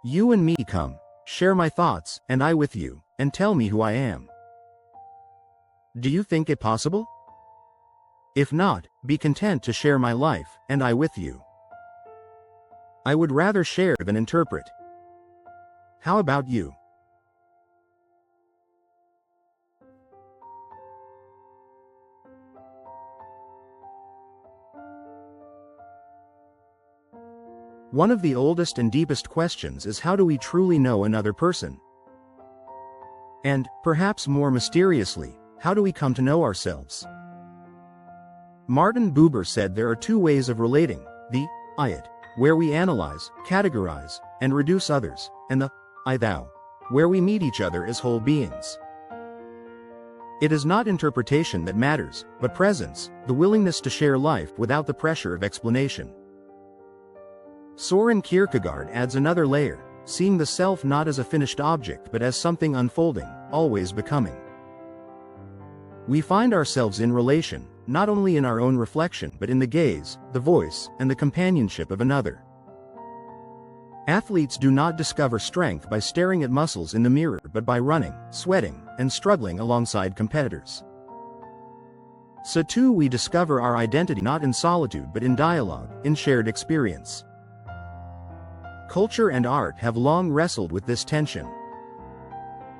You and me come, share my thoughts, and I with you, and tell me who I am. Do you think it possible? If not, be content to share my life, and I with you. I would rather share than interpret. How about you? One of the oldest and deepest questions is, how do we truly know another person? And, perhaps more mysteriously, how do we come to know ourselves? Martin Buber said there are two ways of relating: the I-it, where we analyze, categorize, and reduce others, and the I-thou, where we meet each other as whole beings. It is not interpretation that matters, but presence, the willingness to share life without the pressure of explanation. Soren Kierkegaard adds another layer, seeing the self not as a finished object but as something unfolding, always becoming. We find ourselves in relation, not only in our own reflection but in the gaze, the voice, and the companionship of another. Athletes do not discover strength by staring at muscles in the mirror but by running, sweating, and struggling alongside competitors. So too we discover our identity not in solitude but in dialogue, in shared experience. Culture and art have long wrestled with this tension.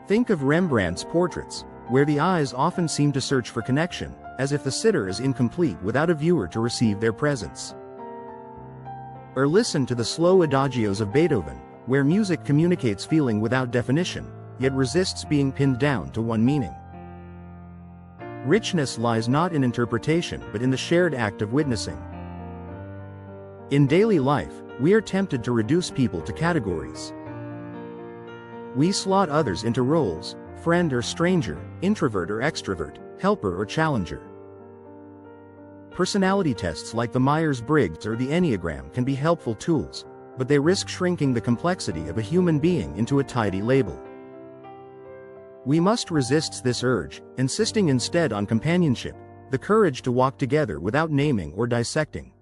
Think of Rembrandt's portraits, where the eyes often seem to search for connection, as if the sitter is incomplete without a viewer to receive their presence. Or listen to the slow adagios of Beethoven, where music communicates feeling without definition, yet resists being pinned down to one meaning. Richness lies not in interpretation but in the shared act of witnessing. In daily life, we are tempted to reduce people to categories. We slot others into roles: friend or stranger, introvert or extrovert, helper or challenger. Personality tests like the Myers-Briggs or the Enneagram can be helpful tools, but they risk shrinking the complexity of a human being into a tidy label. We must resist this urge, insisting instead on companionship, the courage to walk together without naming or dissecting.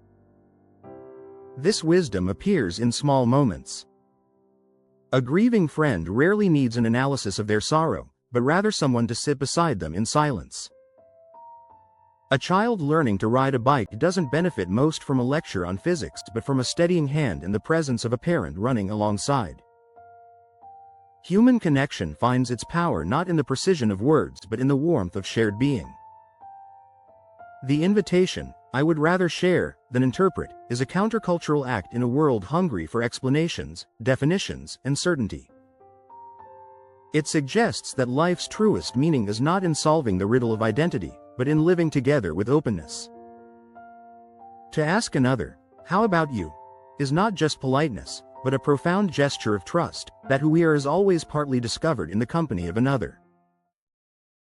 This wisdom appears in small moments. A grieving friend rarely needs an analysis of their sorrow, but rather someone to sit beside them in silence. A child learning to ride a bike doesn't benefit most from a lecture on physics but from a steadying hand in the presence of a parent running alongside. Human connection finds its power not in the precision of words but in the warmth of shared being. The invitation, "I would rather share than interpret," is a countercultural act in a world hungry for explanations, definitions, and certainty. It suggests that life's truest meaning is not in solving the riddle of identity, but in living together with openness. To ask another, "How about you?" is not just politeness, but a profound gesture of trust, that who we are is always partly discovered in the company of another.